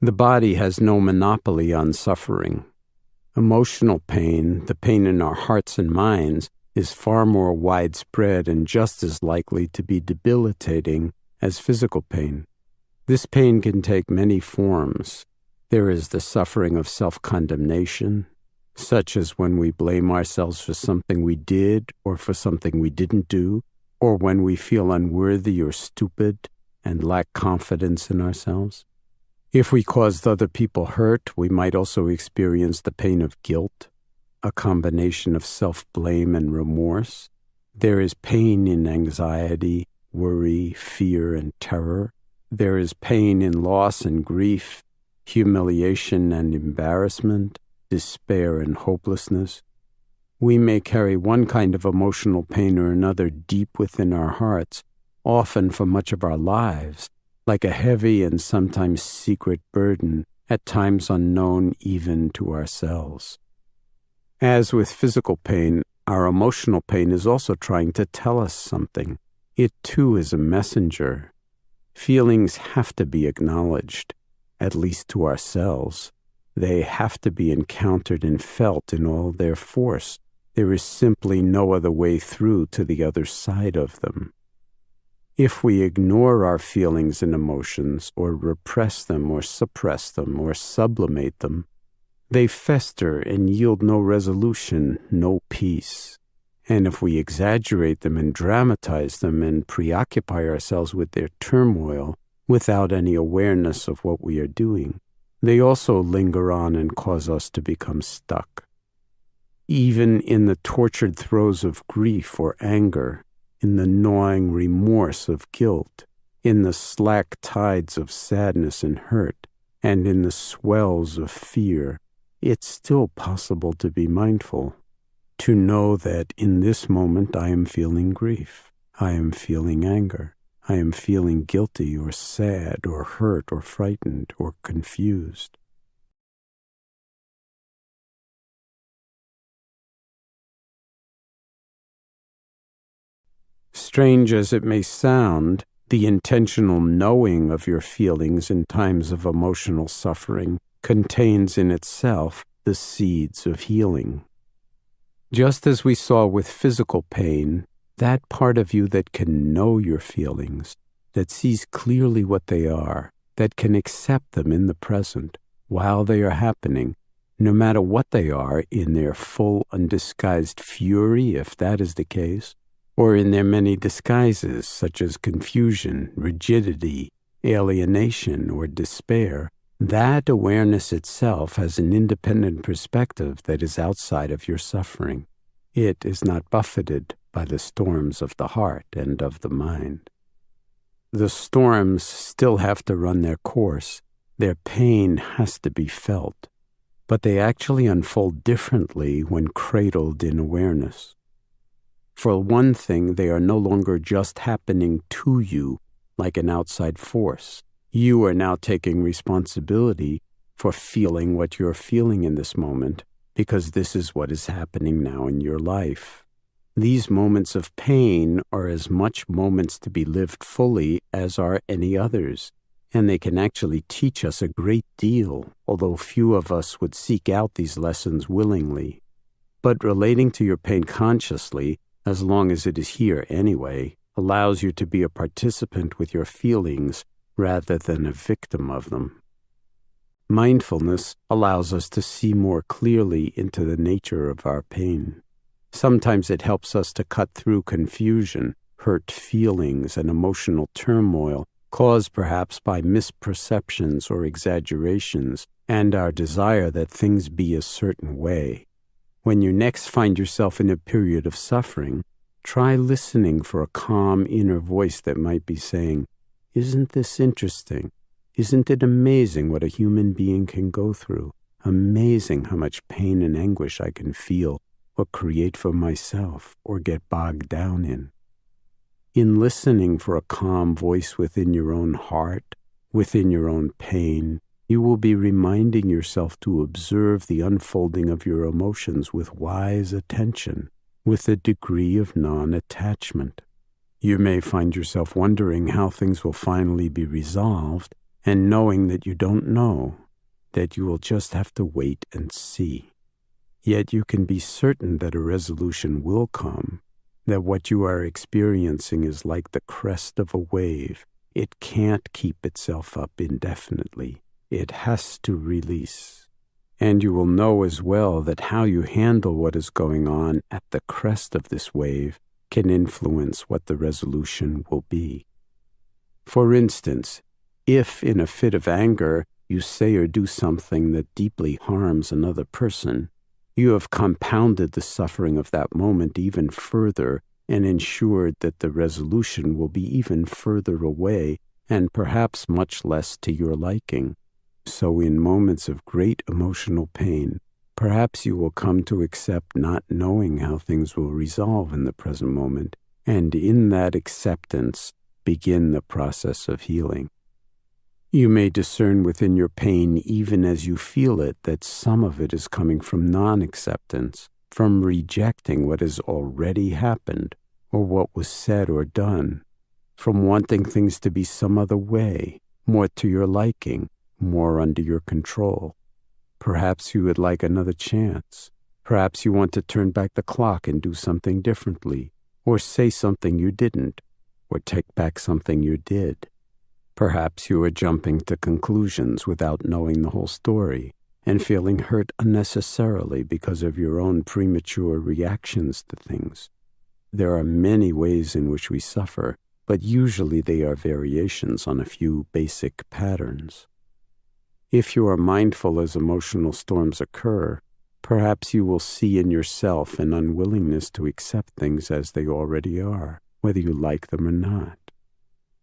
The body has no monopoly on suffering. Emotional pain, the pain in our hearts and minds, is far more widespread and just as likely to be debilitating as physical pain. This pain can take many forms. There is the suffering of self-condemnation, such as when we blame ourselves for something we did or for something we didn't do, or when we feel unworthy or stupid and lack confidence in ourselves. If we caused other people hurt, we might also experience the pain of guilt, a combination of self-blame and remorse. There is pain in anxiety, worry, fear, and terror. There is pain in loss and grief, humiliation and embarrassment, despair and hopelessness. We may carry one kind of emotional pain or another deep within our hearts, often for much of our lives, like a heavy and sometimes secret burden, at times unknown even to ourselves. As with physical pain, our emotional pain is also trying to tell us something. It too is a messenger. Feelings have to be acknowledged, at least to ourselves. They have to be encountered and felt in all their force. There is simply no other way through to the other side of them. If we ignore our feelings and emotions, or repress them, or suppress them, or sublimate them, they fester and yield no resolution, no peace. And if we exaggerate them and dramatize them and preoccupy ourselves with their turmoil without any awareness of what we are doing, they also linger on and cause us to become stuck. Even in the tortured throes of grief or anger, in the gnawing remorse of guilt, in the slack tides of sadness and hurt, and in the swells of fear, it's still possible to be mindful, to know that in this moment I am feeling grief, I am feeling anger, I am feeling guilty or sad or hurt or frightened or confused. Strange as it may sound, the intentional knowing of your feelings in times of emotional suffering contains in itself the seeds of healing. Just as we saw with physical pain, that part of you that can know your feelings, that sees clearly what they are, that can accept them in the present while they are happening, no matter what they are, in their full undisguised fury, if that is the case, or in their many disguises, such as confusion, rigidity, alienation, or despair, that awareness itself has an independent perspective that is outside of your suffering. It is not buffeted by the storms of the heart and of the mind. The storms still have to run their course. Their pain has to be felt, but they actually unfold differently when cradled in awareness. For one thing, they are no longer just happening to you like an outside force. You are now taking responsibility for feeling what you're feeling in this moment, because this is what is happening now in your life. These moments of pain are as much moments to be lived fully as are any others, and they can actually teach us a great deal, although few of us would seek out these lessons willingly. But relating to your pain consciously, as long as it is here anyway, allows you to be a participant with your feelings rather than a victim of them. Mindfulness allows us to see more clearly into the nature of our pain. Sometimes it helps us to cut through confusion, hurt feelings, and emotional turmoil caused perhaps by misperceptions or exaggerations and our desire that things be a certain way. When you next find yourself in a period of suffering, try listening for a calm inner voice that might be saying, "Isn't this interesting? Isn't it amazing what a human being can go through? Amazing how much pain and anguish I can feel or create for myself or get bogged down in." In listening for a calm voice within your own heart, within your own pain, you will be reminding yourself to observe the unfolding of your emotions with wise attention, with a degree of non-attachment. You may find yourself wondering how things will finally be resolved, and knowing that you don't know, that you will just have to wait and see. Yet you can be certain that a resolution will come, that what you are experiencing is like the crest of a wave. It can't keep itself up indefinitely. It has to release. And you will know as well that how you handle what is going on at the crest of this wave can influence what the resolution will be. For instance, if in a fit of anger you say or do something that deeply harms another person, you have compounded the suffering of that moment even further and ensured that the resolution will be even further away and perhaps much less to your liking. So in moments of great emotional pain, perhaps you will come to accept not knowing how things will resolve in the present moment, and in that acceptance, begin the process of healing. You may discern within your pain, even as you feel it, that some of it is coming from non-acceptance, from rejecting what has already happened, or what was said or done, from wanting things to be some other way, more to your liking, more under your control. Perhaps you would like another chance. Perhaps you want to turn back the clock and do something differently, or say something you didn't, or take back something you did. Perhaps you are jumping to conclusions without knowing the whole story and feeling hurt unnecessarily because of your own premature reactions to things. There are many ways in which we suffer, but usually they are variations on a few basic patterns. If you are mindful as emotional storms occur, perhaps you will see in yourself an unwillingness to accept things as they already are, whether you like them or not.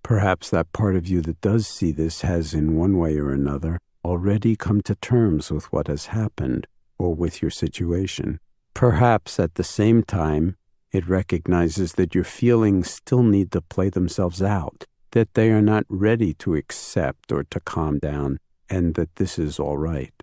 Perhaps that part of you that does see this has, in one way or another, already come to terms with what has happened or with your situation. Perhaps at the same time, it recognizes that your feelings still need to play themselves out, that they are not ready to accept or to calm down, and that this is all right.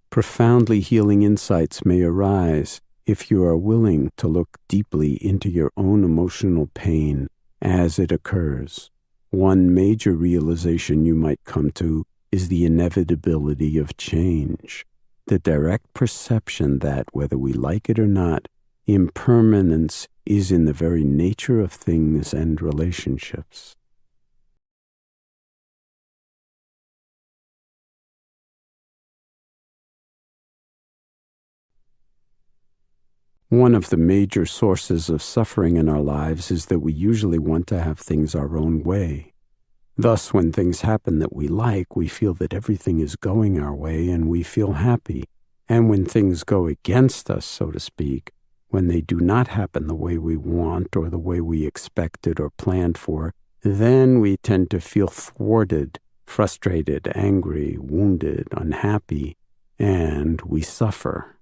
Profoundly healing insights may arise if you are willing to look deeply into your own emotional pain as it occurs. One major realization you might come to is the inevitability of change, the direct perception that, whether we like it or not, impermanence is in the very nature of things and relationships. One of the major sources of suffering in our lives is that we usually want to have things our own way. Thus, when things happen that we like, we feel that everything is going our way and we feel happy. And when things go against us, so to speak, when they do not happen the way we want or the way we expected or planned for, then we tend to feel thwarted, frustrated, angry, wounded, unhappy, and we suffer.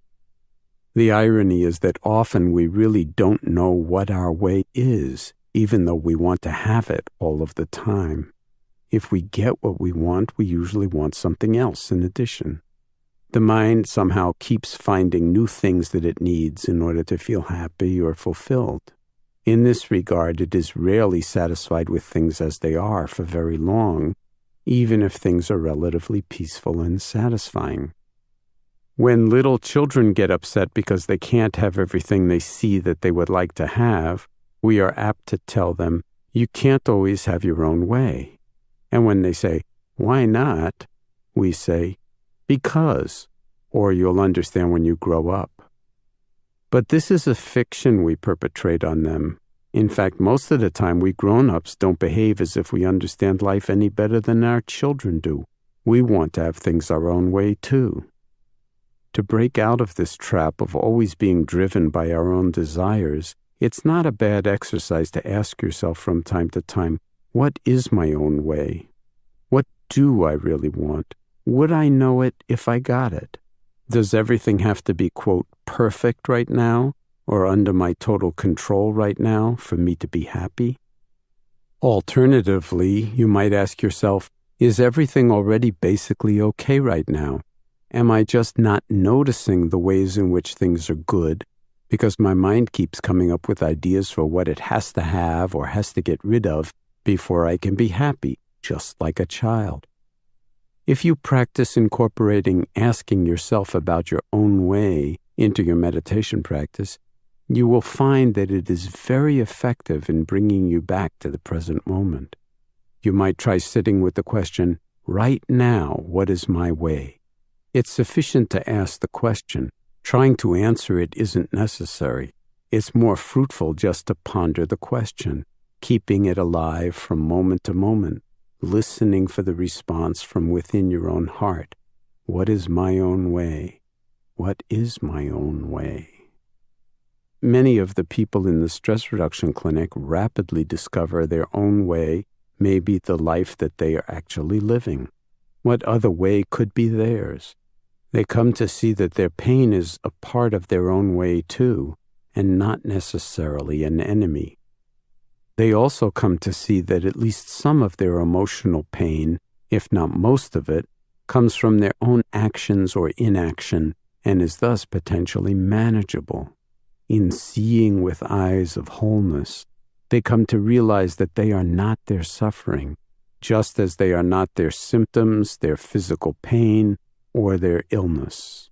The irony is that often we really don't know what our way is, even though we want to have it all of the time. If we get what we want, we usually want something else in addition. The mind somehow keeps finding new things that it needs in order to feel happy or fulfilled. In this regard, it is rarely satisfied with things as they are for very long, even if things are relatively peaceful and satisfying. When little children get upset because they can't have everything they see that they would like to have, we are apt to tell them, "You can't always have your own way." And when they say, "Why not?" we say, "Because," or "You'll understand when you grow up." But this is a fiction we perpetrate on them. In fact, most of the time we grown-ups don't behave as if we understand life any better than our children do. We want to have things our own way too. To break out of this trap of always being driven by our own desires, it's not a bad exercise to ask yourself from time to time, what is my own way? What do I really want? Would I know it if I got it? Does everything have to be, quote, perfect right now, or under my total control right now for me to be happy? Alternatively, you might ask yourself, is everything already basically okay right now? Am I just not noticing the ways in which things are good because my mind keeps coming up with ideas for what it has to have or has to get rid of before I can be happy, just like a child? If you practice incorporating asking yourself about your own way into your meditation practice, you will find that it is very effective in bringing you back to the present moment. You might try sitting with the question, right now, what is my way? It's sufficient to ask the question. Trying to answer it isn't necessary. It's more fruitful just to ponder the question, keeping it alive from moment to moment, listening for the response from within your own heart. What is my own way? What is my own way? Many of the people in the stress reduction clinic rapidly discover their own way may be the life that they are actually living. What other way could be theirs? They come to see that their pain is a part of their own way too, and not necessarily an enemy. They also come to see that at least some of their emotional pain, if not most of it, comes from their own actions or inaction and is thus potentially manageable. In seeing with eyes of wholeness, they come to realize that they are not their suffering, just as they are not their symptoms, their physical pain, or their illness.